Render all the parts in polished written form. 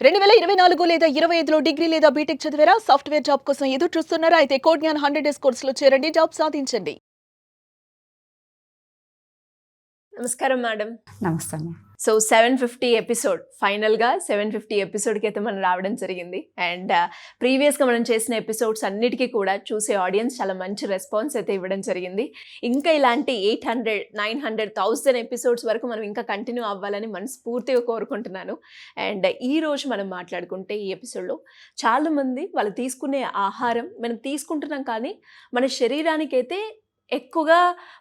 2024 లేదా 25లో డిగ్రీ లేదా బీటెక్ చదివారా? సాఫ్ట్‌వేర్ జాబ్ కోసం ఎదురు చూస్తున్నారా? అయితే కోడ్‌జ్ఞాన్ 100 డేస్ కోర్సులో చేరండి. జాబ్ సాధించండి. నమస్కారం మేడం. నమస్తే అమ్మ. సో 750 ఎపిసోడ్ ఫైనల్‌గా 750 ఎపిసోడ్‌కి అయితే మనం రావడం జరిగింది. అండ్ ప్రీవియస్‌గా మనం చేసిన ఎపిసోడ్స్ అన్నిటికీ కూడా చూసే ఆడియన్స్ చాలా మంచి రెస్పాన్స్ అయితే ఇవ్వడం జరిగింది. ఇంకా ఇలాంటి 800, 900, 1000 ఎపిసోడ్స్ వరకు మనం ఇంకా కంటిన్యూ అవ్వాలని మనస్ఫూర్తిగా కోరుకుంటున్నాను. అండ్ ఈరోజు మనం మాట్లాడుకుంటే ఈ ఎపిసోడ్‌లో చాలామంది వాళ్ళు తీసుకునే ఆహారం మనం తీసుకుంటున్నాం కానీ మన శరీరానికైతే ఎక్కువగా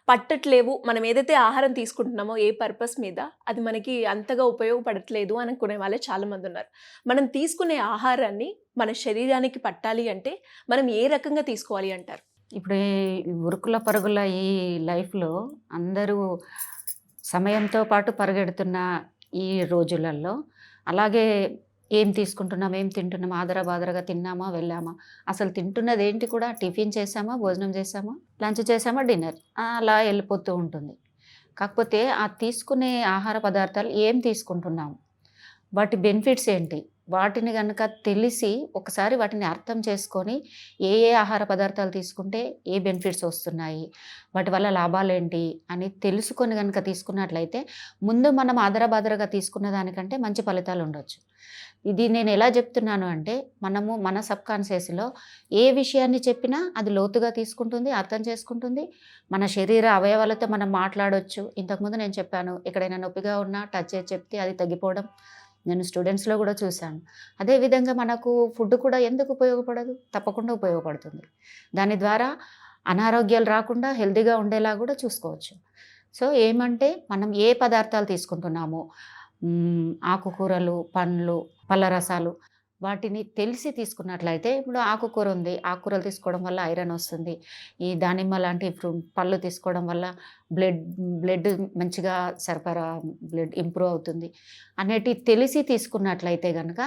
పట్టట్లేవు. మనం ఏదైతే ఆహారం తీసుకుంటున్నామో ఏ పర్పస్ మీద అది మనకి అంతగా ఉపయోగపడట్లేదు అనుకునే వాళ్ళే చాలామందున్నారు. మనం తీసుకునే ఆహారాన్ని మన శరీరానికి పట్టాలి అంటే మనం ఏ రకంగా తీసుకోవాలి అంటారు? ఇప్పుడు ఈ ఉరుకుల పరుగుల ఈ లైఫ్‌లో అందరూ సమయంతో పాటు పరిగెడుతున్న ఈ రోజులల్లో అలాగే ఏం తీసుకుంటున్నాం, ఏం తింటున్నాం, ఆదరబాదరగా తిన్నామా, వెళ్ళామా, అసలు తింటున్నదేంటి కూడా టిఫిన్ చేశామా, భోజనం చేశామా, లంచ్ చేశామా, డిన్నర్ అలా వెళ్ళిపోతూ ఉంటుంది. కాకపోతే ఆ తీసుకునే ఆహార పదార్థాలు ఏం తీసుకుంటున్నాం, వాటి బెనిఫిట్స్ ఏంటి, వాటిని గనక తెలిసి ఒకసారి వాటిని అర్థం చేసుకొని ఏ ఏ ఆహార పదార్థాలు తీసుకుంటే ఏ బెనిఫిట్స్ వస్తున్నాయి, వాటి వల్ల లాభాలేంటి అని తెలుసుకొని గనక తీసుకున్నట్లయితే ముందు మనం ఆదరబాదరగా తీసుకున్న దానికంటే మంచి ఫలితాలు ఉండొచ్చు. ఇది నేను ఎలా చెప్తున్నాను అంటే మనము మన సబ్కాన్షియస్‌లో ఏ విషయాన్ని చెప్పినా అది లోతుగా తీసుకుంటుంది, అర్థం చేసుకుంటుంది. మన శరీర అవయవాలతో మనం మాట్లాడొచ్చు. ఇంతకుముందు నేను చెప్పాను ఎక్కడైనా నొప్పిగా ఉన్నా టచ్ చేసి చెప్తే అది తగ్గిపోవడం నేను స్టూడెంట్స్‌లో కూడా చూశాను. అదేవిధంగా మనకు ఫుడ్ కూడా ఎందుకు ఉపయోగపడదు? తప్పకుండా ఉపయోగపడుతుంది. దాని ద్వారా అనారోగ్యాలు రాకుండా హెల్తీగా ఉండేలా కూడా చూసుకోవచ్చు. సో ఏమంటే మనం ఏ పదార్థాలు తీసుకుంటున్నామో ఆకుకూరలు, పండ్లు, పళ్ళ రసాలు వాటిని తెలిసి తీసుకున్నట్లయితే ఇప్పుడు ఆకుకూర ఉంది. ఆకుకూరలు తీసుకోవడం వల్ల ఐరన్ వస్తుంది. ఈ దానిమ్మ లాంటి పళ్ళు తీసుకోవడం వల్ల బ్లడ్ బ్లడ్ మంచిగా సరఫరా బ్లడ్ ఇంప్రూవ్ అవుతుంది అనేటివి తెలిసి తీసుకున్నట్లయితే గనక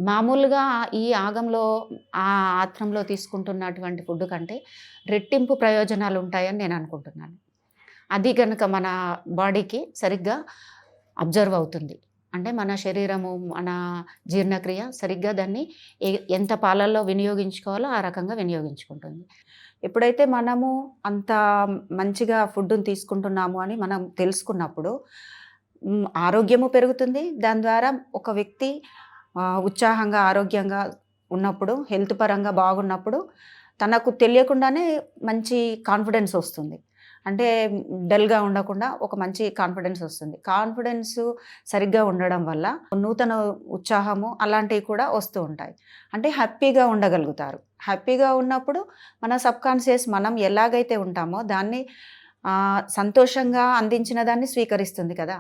మామూలుగా ఈ ఆగంలో ఆ ఆత్రంలో తీసుకుంటున్నటువంటి ఫుడ్ కంటే రెట్టింపు ప్రయోజనాలు ఉంటాయని నేను అనుకుంటున్నాను. అది గనక మన బాడీకి సరిగ్గా అబ్జర్వ్ అవుతుంది. అంటే మన శరీరము, మన జీర్ణక్రియ సరిగ్గా దాన్ని ఎంత పాలల్లో వినియోగించుకోవాలో ఆ రకంగా వినియోగించుకుంటుంది. ఎప్పుడైతే మనము అంత మంచిగా ఫుడ్‌ని తీసుకుంటున్నాము అని మనం తెలుసుకున్నప్పుడు ఆరోగ్యము పెరుగుతుంది. దాని ద్వారా ఒక వ్యక్తి ఉత్సాహంగా, ఆరోగ్యంగా ఉన్నప్పుడు, హెల్త్ పరంగా బాగున్నప్పుడు తనకు తెలియకుండానే మంచి కాన్ఫిడెన్స్ వస్తుంది. అంటే డల్‌గా ఉండకుండా ఒక మంచి కాన్ఫిడెన్స్ వస్తుంది. కాన్ఫిడెన్స్ సరిగ్గా ఉండడం వల్ల నూతన ఉత్సాహము అలాంటివి కూడా వస్తూ ఉంటాయి. అంటే హ్యాపీగా ఉండగలుగుతారు. హ్యాపీగా ఉన్నప్పుడు మన సబ్‌కాన్షియస్ మనం ఎలాగైతే ఉంటామో దాన్ని సంతోషంగా అందించిన దాన్ని స్వీకరిస్తుంది కదా!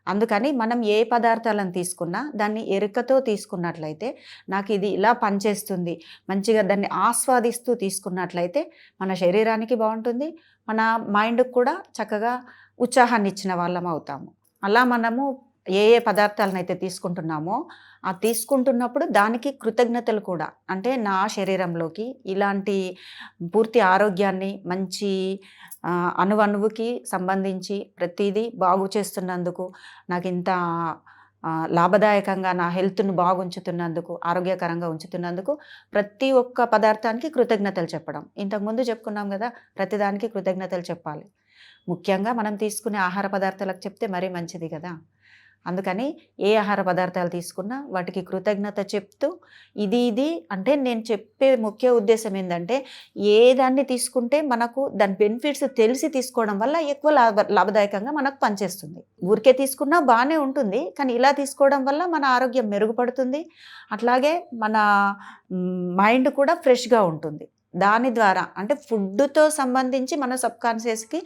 అందుకని మనం ఏ పదార్థాలను తీసుకున్నా దాన్ని ఎరుకతో తీసుకున్నట్లయితే నాకు ఇది ఇలా పనిచేస్తుంది, మంచిగా దాన్ని ఆస్వాదిస్తూ తీసుకున్నట్లయితే మన శరీరానికి బాగుంటుంది, మన మైండ్‌కి కూడా చక్కగా ఉత్సాహాన్ని ఇచ్చిన వాళ్ళం అవుతాము. అలా మనము ఏ ఏ పదార్థాలనైతే తీసుకుంటున్నామో ఆ తీసుకుంటున్నప్పుడు దానికి కృతజ్ఞతలు కూడా, అంటే నా శరీరంలోకి ఇలాంటి పూర్తి ఆరోగ్యాన్ని మంచి అణువణువుకి సంబంధించి ప్రతీదీ బాగు చేస్తున్నందుకు, నాకింత లాభదాయకంగా నా హెల్త్‌ను బాగుంచుతున్నందుకు, ఆరోగ్యకరంగా ఉంచుతున్నందుకు ప్రతి ఒక్క పదార్థానికి కృతజ్ఞతలు చెప్పడం. ఇంతకుముందు చెప్పుకున్నాం గదా! ప్రతిదానికి కృతజ్ఞతలు చెప్పాలి. ముఖ్యంగా మనం తీసుకునే ఆహార పదార్థాలకు చెప్తే మరీ మంచిది గదా! అందుకని ఏ ఆహార పదార్థాలు తీసుకున్నా వాటికి కృతజ్ఞత చెప్తూ ఇది అంటే నేను చెప్పే ముఖ్య ఉద్దేశం ఏందంటే ఏ దాన్ని తీసుకుంటే మనకు దాని బెనిఫిట్స్ తెలిసి తీసుకోవడం వల్ల ఎక్కువ లాభదాయకంగా మనకు పనిచేస్తుంది. ఊరికే తీసుకున్నా బాగానే ఉంటుంది, కానీ ఇలా తీసుకోవడం వల్ల మన ఆరోగ్యం మెరుగుపడుతుంది. అట్లాగే మన మైండ్ కూడా ఫ్రెష్‌గా ఉంటుంది. దాని ద్వారా అంటే ఫుడ్‌తో సంబంధించి మన సబ్‌కాన్షియస్‌కి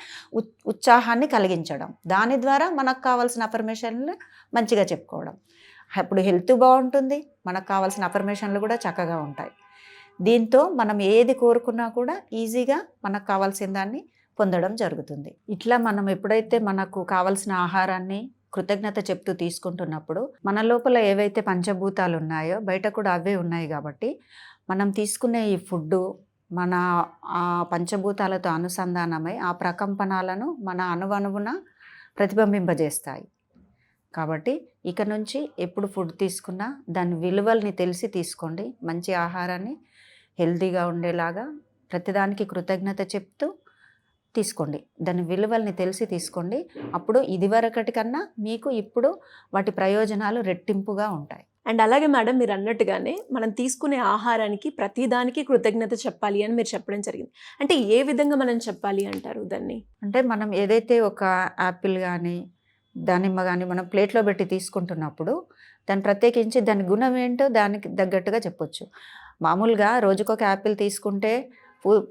ఉత్సాహాన్ని కలిగించడం. దాని ద్వారా మనకు కావాల్సిన అఫర్మేషన్‌లు మంచిగా చెప్పుకోవడం. అప్పుడు హెల్త్ బాగుంటుంది. మనకు కావాల్సిన అఫర్మేషన్‌లు కూడా చక్కగా ఉంటాయి. దీంతో మనం ఏది కోరుకున్నా కూడా ఈజీగా మనకు కావాల్సిన దాన్ని పొందడం జరుగుతుంది. ఇట్లా మనం ఎప్పుడైతే మనకు కావాల్సిన ఆహారాన్ని కృతజ్ఞత చెప్తూ తీసుకుంటున్నప్పుడు మన లోపల ఏవైతే పంచభూతాలు ఉన్నాయో బయట కూడా అవే ఉన్నాయి కాబట్టి మనం తీసుకునే ఈ ఫుడ్డు మన పంచభూతాలతో అనుసంధానమై ఆ ప్రకంపనాలను మన అణువణువున ప్రతిబింబింపజేస్తాయి. కాబట్టి ఇక నుంచి ఎప్పుడు ఫుడ్ తీసుకున్నా దాని విలువల్ని తెలిసి తీసుకోండి. మంచి ఆహారాన్ని హెల్తీగా ఉండేలాగా ప్రతిదానికి కృతజ్ఞత చెప్తూ తీసుకోండి. దాని విలువల్ని తెలిసి తీసుకోండి. అప్పుడు ఇదివరకటి కన్నా మీకు ఇప్పుడు వాటి ప్రయోజనాలు రెట్టింపుగా ఉంటాయి. అండ్ అలాగే మేడం మీరు అన్నట్టుగానే మనం తీసుకునే ఆహారానికి ప్రతిదానికి కృతజ్ఞత చెప్పాలి అని మీరు చెప్పడం జరిగింది. అంటే ఏ విధంగా మనం చెప్పాలి అంటారు దాన్ని? అంటే మనం ఏదైతే ఒక యాపిల్ కానీ దానిమ్మ కానీ మనం ప్లేట్లో పెట్టి తీసుకుంటున్నప్పుడు దాన్ని ప్రత్యేకించి దాని గుణం ఏంటో దానికి తగ్గట్టుగా చెప్పొచ్చు. మామూలుగా రోజుకొక యాపిల్ తీసుకుంటే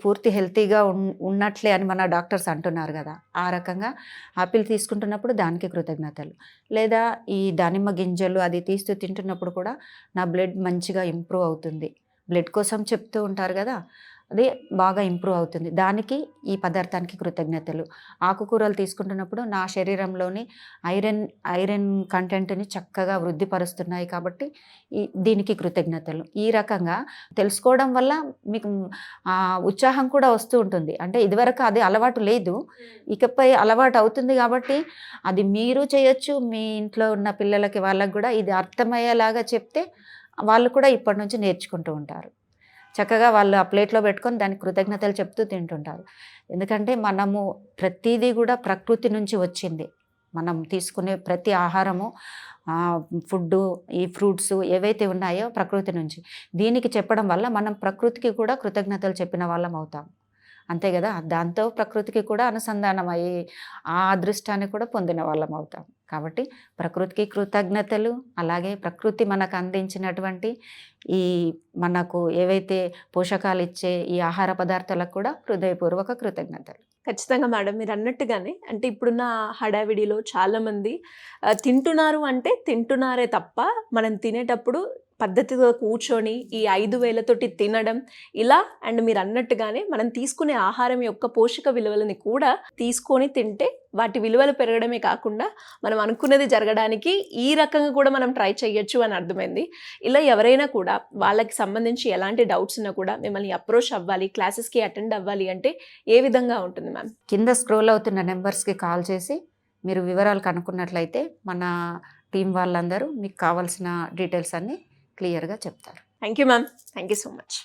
పూర్తి హెల్తీగా ఉన్నట్లే అని మన డాక్టర్స్ అంటున్నారు కదా. ఆ రకంగా యాపిల్ తీసుకుంటున్నప్పుడు దానికి కృతజ్ఞతలు, లేదా ఈ దానిమ్మ గింజలు అది తీస్తూ తింటున్నప్పుడు కూడా నా బ్లడ్ మంచిగా ఇంప్రూవ్ అవుతుంది, బ్లడ్ కోసం చెప్తూ ఉంటారు కదా, అది బాగా ఇంప్రూవ్ అవుతుంది, దానికి ఈ పదార్థానికి కృతజ్ఞతలు. ఆకుకూరలు తీసుకుంటున్నప్పుడు నా శరీరంలోని ఐరన్ కంటెంట్ని చక్కగా వృద్ధిపరుస్తున్నాయి కాబట్టి దీనికి కృతజ్ఞతలు. ఈ రకంగా తెలుసుకోవడం వల్ల మీకు ఉత్సాహం కూడా వస్తూ ఉంటుంది. అంటే ఇదివరకు అది అలవాటు లేదు, ఇకపై అలవాటు అవుతుంది కాబట్టి అది మీరు చేయొచ్చు, మీ ఇంట్లో ఉన్న పిల్లలకి వాళ్ళకి కూడా ఇది అర్థమయ్యేలాగా చెప్తే వాళ్ళు కూడా ఇప్పటి నుంచి నేర్చుకుంటూ ఉంటారు. చక్కగా వాళ్ళు ఆ ప్లేట్లో పెట్టుకొని దానికి కృతజ్ఞతలు చెప్తూ తింటుంటారు. ఎందుకంటే మనము ప్రతిదీ కూడా ప్రకృతి నుంచి వచ్చింది. మనం తీసుకునే ప్రతి ఆహారము, ఫుడ్డు, ఈ ఫ్రూట్స్ ఏవైతే ఉన్నాయో ప్రకృతి నుంచి. దీనికి చెప్పడం వల్ల మనం ప్రకృతికి కూడా కృతజ్ఞతలు చెప్పిన వాళ్ళం అవుతాం. అంతే కదా, దాంతో ప్రకృతికి కూడా అనుసంధానం అయ్యి ఆ అదృష్టాన్ని కూడా పొందిన వాళ్ళం అవుతాం. కాబట్టి ప్రకృతికి కృతజ్ఞతలు, అలాగే ప్రకృతి మనకు అందించినటువంటి ఈ మనకు ఏవైతే పోషకాలు ఇచ్చే ఈ ఆహార పదార్థాలకు కూడా హృదయపూర్వక కృతజ్ఞతలు. ఖచ్చితంగా మేడం మీరు అన్నట్టుగానే అంటే ఇప్పుడున్న హడావిడిలో చాలామంది తింటున్నారు అంటే తింటున్నారే తప్ప మనం తినేటప్పుడు పద్ధతిగా కూర్చొని ఈ 5 వేలతోటి తినడం ఇలా, అండ్ మీరు అన్నట్టుగానే మనం తీసుకునే ఆహారం యొక్క పోషక విలువలని కూడా తీసుకొని తింటే వాటి విలువలు పెరగడమే కాకుండా మనం అనుకున్నది జరగడానికి ఈ రకంగా కూడా మనం ట్రై చేయొచ్చు అని అర్థమైంది. ఇలా ఎవరైనా కూడా వాళ్ళకి సంబంధించి ఎలాంటి డౌట్స్ ఉన్నా కూడా మిమ్మల్ని అప్రోచ్ అవ్వాలి, క్లాసెస్కి అటెండ్ అవ్వాలి అంటే ఏ విధంగా ఉంటుంది మ్యామ్? కింద స్క్రోల్ అవుతున్న నెంబర్స్కి కాల్ చేసి మీరు వివరాలు కనుక్కున్నట్లయితే మన టీం వాళ్ళందరూ మీకు కావాల్సిన డీటెయిల్స్ అన్నీ క్లియర్గా చెప్తారు. Thank you ma'am, thank you so much.